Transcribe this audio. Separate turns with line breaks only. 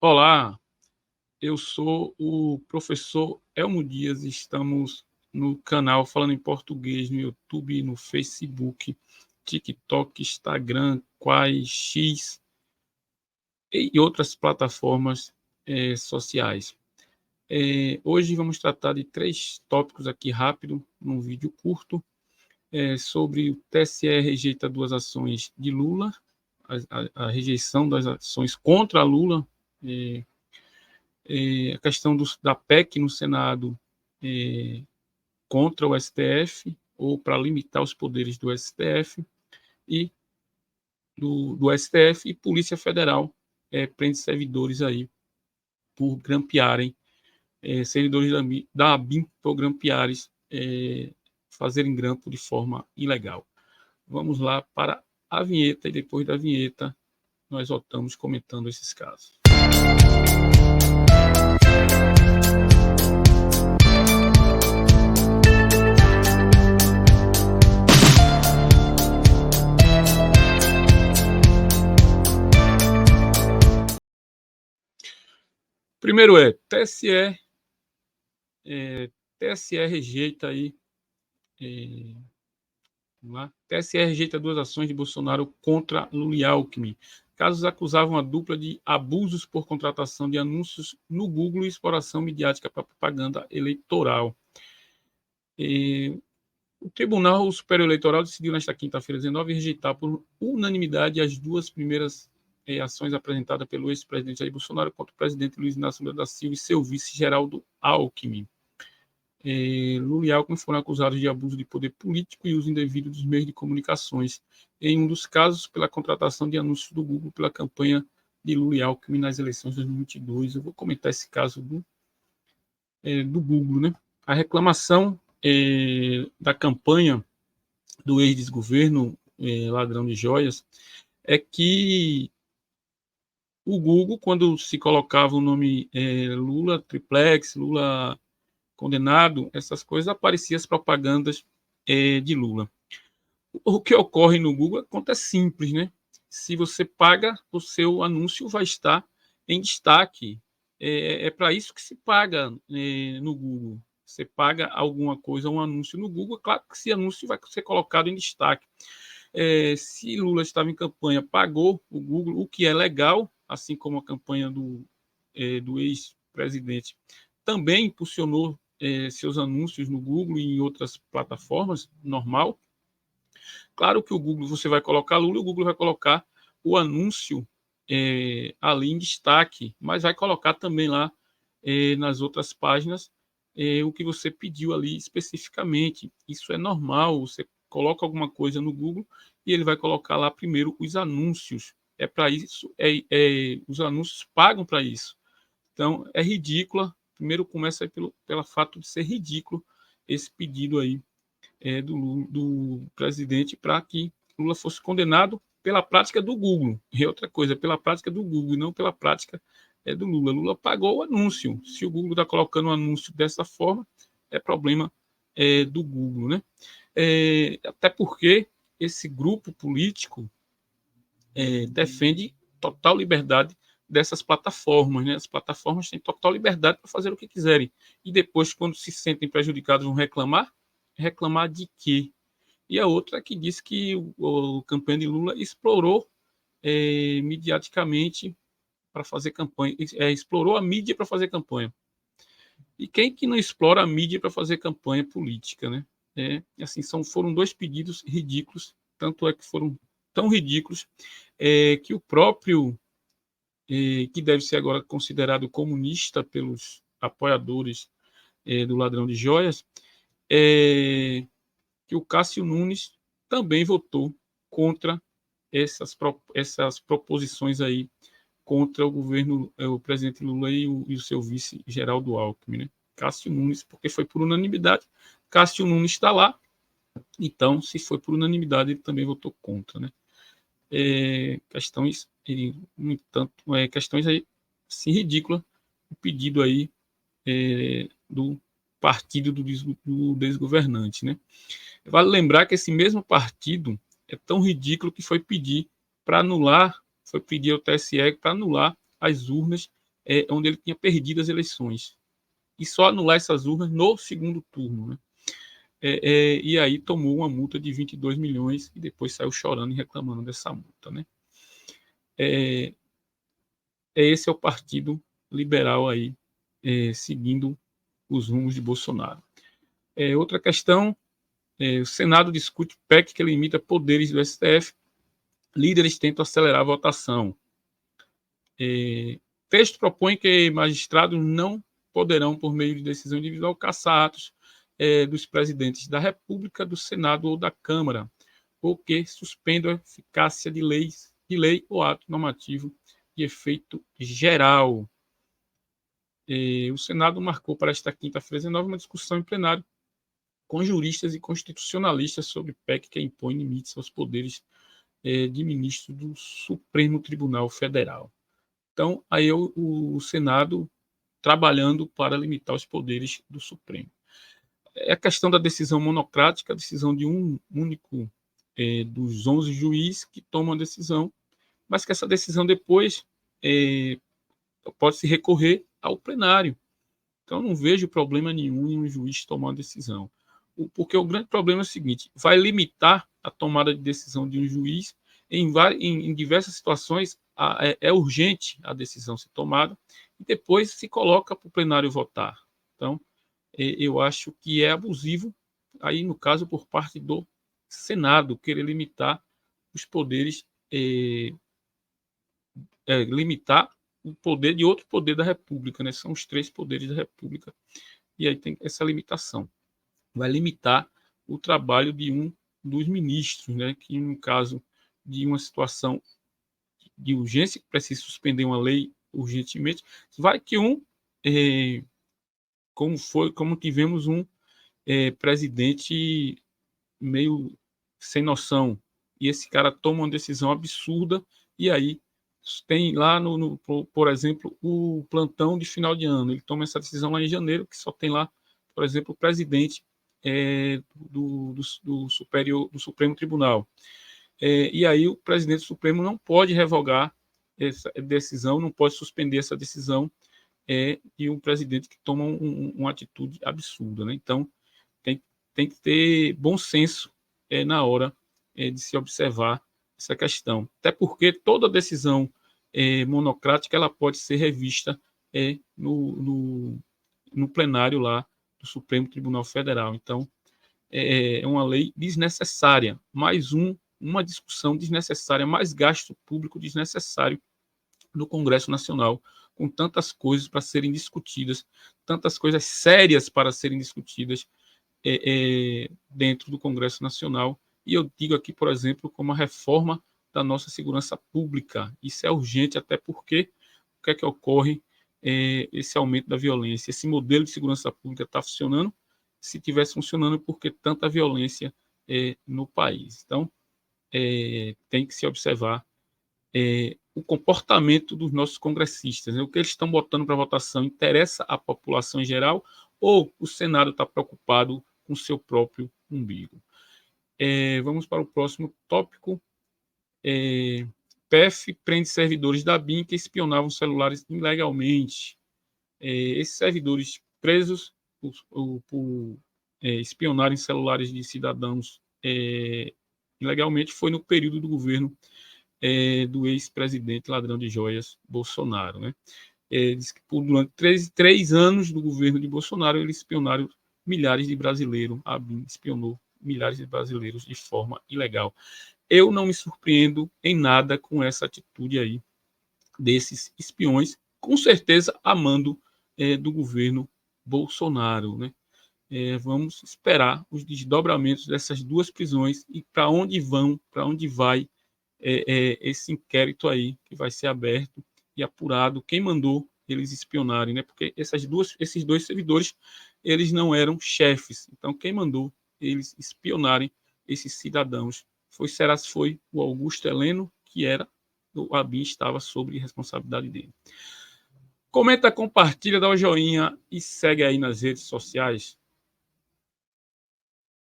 Olá, eu sou o professor Elmo Dias. Estamos no canal Falando em Português, no YouTube, no Facebook, TikTok, Instagram, Quai, X e outras plataformas sociais. Hoje vamos tratar de 3 tópicos aqui rápido, num vídeo curto, sobre o TSE rejeita 2 ações de Lula, a rejeição das ações contra Lula, a questão da PEC no Senado contra o STF, ou para limitar os poderes do STF, e do STF, e Polícia Federal prende servidores aí por grampearem, servidores da ABIN por grampearem, fazerem grampo de forma ilegal. Vamos lá para a vinheta, e depois da vinheta nós voltamos comentando esses casos. Primeiro TSE rejeita aí. TSE rejeita 2 ações de Bolsonaro contra Lula e Alckmin. Casos acusavam a dupla de abusos por contratação de anúncios no Google e exploração midiática para propaganda eleitoral. O Tribunal Superior Eleitoral decidiu nesta quinta-feira, 19, rejeitar por unanimidade as 2 primeiras ações apresentadas pelo ex-presidente Jair Bolsonaro contra o presidente Luiz Inácio Lula da Silva e seu vice Geraldo Alckmin. Lula e Alckmin foram acusados de abuso de poder político e uso indevido dos meios de comunicações, em um dos casos pela contratação de anúncios do Google pela campanha de Lula e Alckmin nas eleições de 2022. Eu vou comentar esse caso do Google, né? A reclamação da campanha do ex-desgoverno ladrão de joias é que o Google, quando se colocava o nome Lula Triplex, Lula condenado, essas coisas, apareciam as propagandas de Lula. O que ocorre no Google, a conta é simples, né? Se você paga, o seu anúncio vai estar em destaque. É para isso que se paga no Google. Você paga alguma coisa, um anúncio no Google, é claro que esse anúncio vai ser colocado em destaque. Se Lula estava em campanha, pagou o Google, o que é legal, assim como a campanha do ex-presidente também impulsionou seus anúncios no Google e em outras plataformas, normal. Claro que o Google, você vai colocar Lula e o Google vai colocar o anúncio ali em destaque, mas vai colocar também lá nas outras páginas o que você pediu ali especificamente. Isso é normal, você coloca alguma coisa no Google e ele vai colocar lá primeiro os anúncios. É para isso, os anúncios pagam para isso. Então, é ridícula. Primeiro começa pelo fato de ser ridículo esse pedido aí do presidente para que Lula fosse condenado pela prática do Google. E outra coisa, pela prática do Google, e não pela prática do Lula. Lula pagou o anúncio. Se o Google está colocando o anúncio dessa forma, é problema do Google, né? Até porque esse grupo político defende total liberdade dessas plataformas, né? As plataformas têm total liberdade para fazer o que quiserem. E depois, quando se sentem prejudicados, vão reclamar. Reclamar de quê? E a outra é que diz que a campanha de Lula explorou mediaticamente para fazer campanha, explorou a mídia para fazer campanha. E quem que não explora a mídia para fazer campanha política, né? Assim, foram 2 pedidos ridículos, tanto é que foram tão ridículos que o próprio, que deve ser agora considerado comunista pelos apoiadores do ladrão de joias, que o Cássio Nunes também votou contra essas proposições aí contra o governo, o presidente Lula e o seu vice Geraldo Alckmin, né? Cássio Nunes, porque foi por unanimidade. Cássio Nunes está lá, então, se foi por unanimidade, ele também votou contra, né? No entanto, questões aí, assim, ridículas, o pedido aí do partido do desgovernante, né? Vale lembrar que esse mesmo partido é tão ridículo que foi pedir para anular, foi pedir ao TSE para anular as urnas onde ele tinha perdido as eleições. E só anular essas urnas no segundo turno, né? E aí tomou uma multa de 22 milhões e depois saiu chorando e reclamando dessa multa, né? Esse é o Partido Liberal aí, seguindo os rumos de Bolsonaro. Outra questão, o Senado discute PEC que limita poderes do STF, líderes tentam acelerar a votação. Texto propõe que magistrados não poderão, por meio de decisão individual, cassar atos dos presidentes da República, do Senado ou da Câmara, ou que suspendam a eficácia de lei ou ato normativo de efeito geral. O Senado marcou para esta quinta-feira 19 uma discussão em plenário com juristas e constitucionalistas sobre PEC que impõe limites aos poderes de ministro do Supremo Tribunal Federal. Então, aí o Senado trabalhando para limitar os poderes do Supremo. É a questão da decisão monocrática, a decisão de um único dos 11 juízes que tomam a decisão, mas que essa decisão depois pode se recorrer ao plenário. Então, não vejo problema nenhum em um juiz tomar uma decisão. Porque o grande problema é o seguinte: vai limitar a tomada de decisão de um juiz em diversas situações. É urgente a decisão ser tomada e depois se coloca para o plenário votar. Então, eu acho que é abusivo, aí no caso, por parte do Senado, querer limitar os poderes, limitar o poder de outro poder da República, né? São os 3 poderes da República, e aí tem essa limitação. Vai limitar o trabalho de um dos ministros, né? Que no caso de uma situação de urgência, que precisa suspender uma lei urgentemente, vai que como tivemos um presidente meio sem noção, e esse cara toma uma decisão absurda, e aí tem lá, por exemplo, o plantão de final de ano, ele toma essa decisão lá em janeiro, que só tem lá, por exemplo, o presidente do Supremo Tribunal. E aí o presidente do Supremo não pode revogar essa decisão, não pode suspender essa decisão de um presidente que toma uma atitude absurda, né? Então, tem que ter bom senso na hora de se observar essa questão. Até porque toda decisão monocrática ela pode ser revista no plenário lá do Supremo Tribunal Federal. Então, é uma lei desnecessária, uma discussão desnecessária, mais gasto público desnecessário no Congresso Nacional, com tantas coisas para serem discutidas, tantas coisas sérias para serem discutidas dentro do Congresso Nacional. E eu digo aqui, por exemplo, como a reforma da nossa segurança pública. Isso é urgente, até porque o que é que ocorre? Esse aumento da violência. Esse modelo de segurança pública está funcionando? Se tivesse funcionando, por que tanta violência no país? Então, tem que se observar o comportamento dos nossos congressistas, né? O que eles estão botando para votação interessa à população em geral ou o Senado está preocupado com seu próprio umbigo? Vamos para o próximo tópico. PF prende servidores da BIM que espionavam celulares ilegalmente. Esses servidores presos por espionarem celulares de cidadãos ilegalmente foi no período do governo do ex-presidente ladrão de joias Bolsonaro, né? Diz que durante 3 anos do governo de Bolsonaro eles espionaram milhares de brasileiros, a BIM espionou milhares de brasileiros de forma ilegal. Eu não me surpreendo em nada com essa atitude aí desses espiões, com certeza a mando do governo Bolsonaro, né? Vamos esperar os desdobramentos dessas 2 prisões e para onde vai esse inquérito aí que vai ser aberto e apurado quem mandou eles espionarem, né? Porque esses 2 servidores eles não eram chefes, então quem mandou eles espionarem esses cidadãos foi o Augusto Heleno, que era o ABIN, estava sob responsabilidade dele. Comenta, compartilha, dá um joinha e segue aí nas redes sociais.